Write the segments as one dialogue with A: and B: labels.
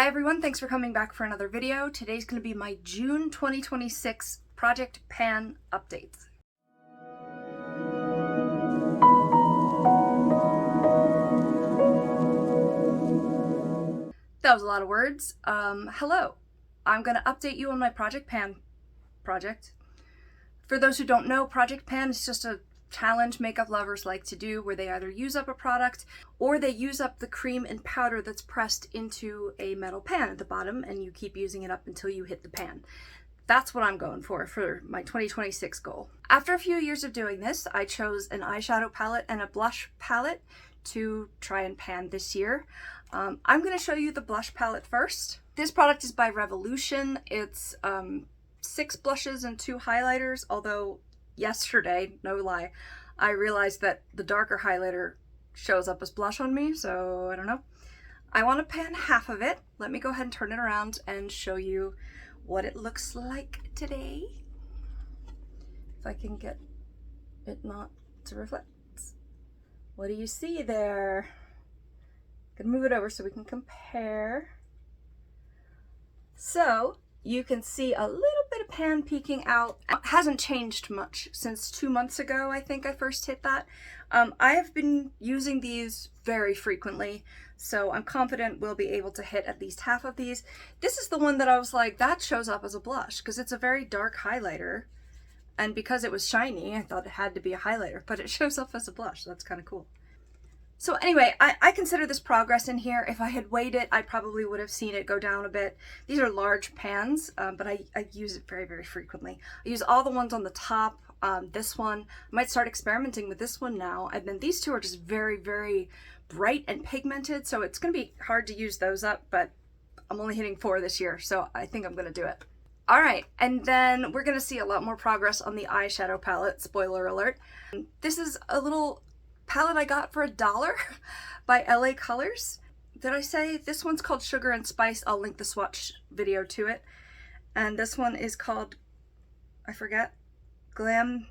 A: everyone, thanks for coming back for another video. Today's going to be my June 2026 Project Pan updates. That was a lot of words. Hello. I'm going to update you on my Project Pan project. For those who don't know, Project Pan is just a challenge makeup lovers like to do where they either use up a product or they use up the cream and powder that's pressed into a metal pan at the bottom, and you keep using it up until you hit the pan. That's what I'm going for my 2026 goal. After a few years of doing this, I chose an eyeshadow palette and a blush palette to try and pan this year. I'm going to show you the blush palette first. This product is by Revolution. It's 6 blushes and 2 highlighters, although yesterday, no lie, I realized that the darker highlighter shows up as blush on me, so I don't know. I want to pan half of it. Let me go ahead and turn it around and show you what it looks like today. If I can get it not to reflect. What do you see there? Gonna move it over so we can compare. So you can see a little bit of pan peeking out. It hasn't changed much since 2 months ago, I think I first hit that. I have been using these very frequently, so I'm confident we'll be able to hit at least half of these. This is the one that I was like, that shows up as a blush because it's a very dark highlighter. And because it was shiny, I thought it had to be a highlighter, but it shows up as a blush. That's kind of cool. So anyway, I consider this progress in here. If I had weighed it, I probably would have seen it go down a bit. These are large pans, but I use it very, very frequently. I use all the ones on the top. This one, I might start experimenting with this one now. And then these two are just very, very bright and pigmented, so it's going to be hard to use those up, but I'm only hitting 4 this year, so I think I'm going to do it. All right, and then we're going to see a lot more progress on the eyeshadow palette, spoiler alert. This is a little palette I got for $1 by LA Colors. Did I say this one's called Sugar and Spice? I'll link the swatch video to it. And this one is called, I forget, Glam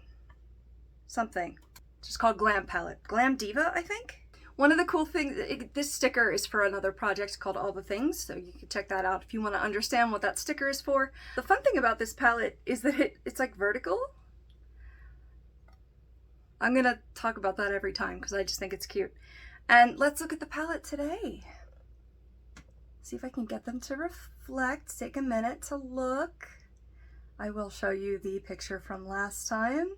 A: something. It's just called Glam palette. Glam Diva, I think. One of the cool things, this sticker is for another project called All the Things, so you can check that out if you want to understand what that sticker is for. The fun thing about this palette is that it's like vertical. I'm gonna talk about that every time because I just think it's cute. And let's look at the palette today. See if I can get them to reflect. Take a minute to look. I will show you the picture from last time.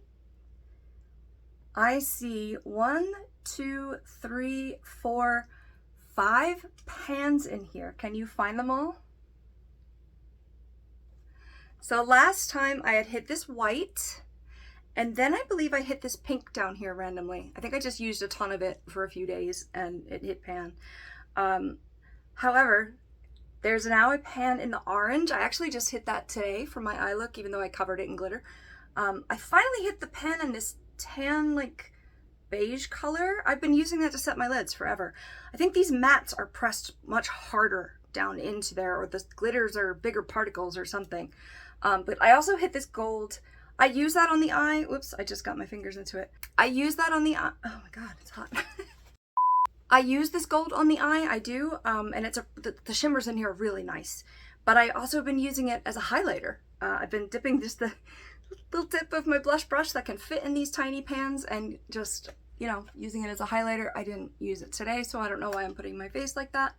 A: I see 1, 2, 3, 4, 5 pans in here. Can you find them all? So last time I had hit this white, and then I believe I hit this pink down here randomly. I think I just used a ton of it for a few days and it hit pan. However, there's now a pan in the orange. I actually just hit that today for my eye look, even though I covered it in glitter. I finally hit the pan in this tan, like beige color. I've been using that to set my lids forever. I think these mattes are pressed much harder down into there, or the glitters are bigger particles or something. But I also hit this gold. I use that on the eye. Whoops, I just got my fingers into it. I use that on the eye. Oh my god, it's hot. I use this gold on the eye, I do, and the shimmers in here are really nice. But I also have been using it as a highlighter. I've been dipping just the little tip of my blush brush that can fit in these tiny pans and just, you know, using it as a highlighter. I didn't use it today, so I don't know why I'm putting my face like that.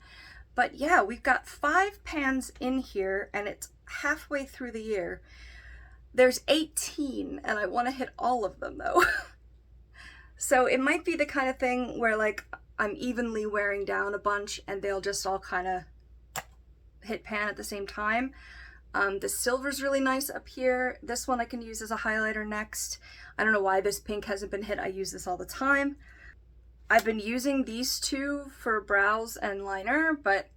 A: But yeah, we've got 5 pans in here, and it's halfway through the year. There's 18, and I want to hit all of them though. So it might be the kind of thing where like I'm evenly wearing down a bunch and they'll just all kind of hit pan at the same time. The silver's really nice up here. This one I can use as a highlighter next. I don't know why this pink hasn't been hit. I use this all the time. I've been using these 2 for brows and liner, but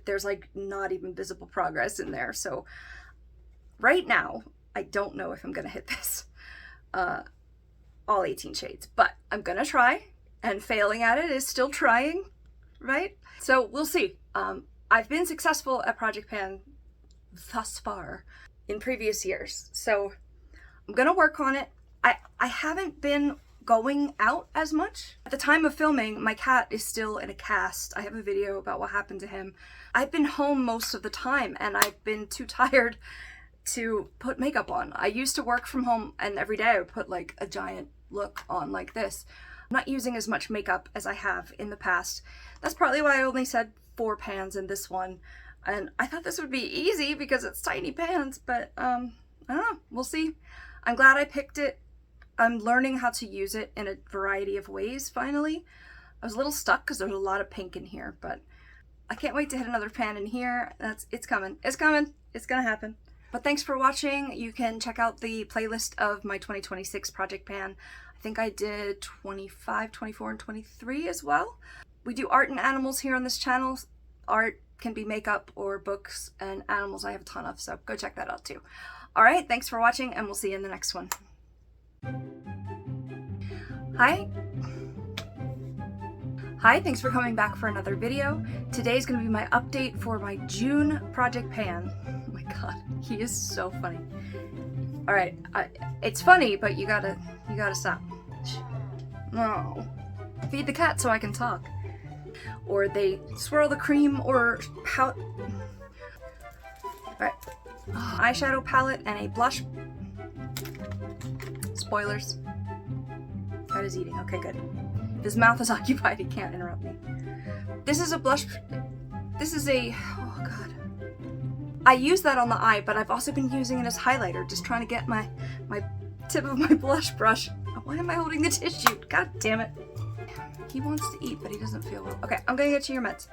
A: there's like not even visible progress in there. So right now, I don't know if I'm going to hit this, all 18 shades, but I'm going to try, and failing at it is still trying, right? So we'll see. I've been successful at Project Pan thus far in previous years, so I'm going to work on it. I haven't been going out as much. At the time of filming, my cat is still in a cast. I have a video about what happened to him. I've been home most of the time and I've been too tired to put makeup on. I used to work from home and every day I would put like a giant look on like this. I'm not using as much makeup as I have in the past. That's partly why I only said 4 pans in this one. And I thought this would be easy because it's tiny pans, but I don't know, we'll see. I'm glad I picked it. I'm learning how to use it in a variety of ways finally. I was a little stuck because there's a lot of pink in here, but I can't wait to hit another pan in here. It's coming. It's coming. It's gonna happen. But thanks for watching. You can check out the playlist of my 2026 project pan. I think I did 25, 24, and 23 as well. We do art and animals here on this channel. Art can be makeup or books, and animals I have a ton of, so go check that out too. Alright, thanks for watching, and we'll see you in the next one. Hi, thanks for coming back for another video. Today's gonna be my update for my June project pan. Oh my god, he is so funny. Alright, it's funny, but you gotta stop. No. Feed the cat so I can talk. Or they swirl the cream or pout. Alright. Eyeshadow palette and a blush. Spoilers. Cat is eating. Okay, good. His mouth is occupied. He can't interrupt me. This is a blush. This is a. Oh god. I use that on the eye, but I've also been using it as highlighter, just trying to get my tip of my blush brush. Why am I holding the tissue? God damn it. He wants to eat, but he doesn't feel well. Okay, I'm gonna get you your meds.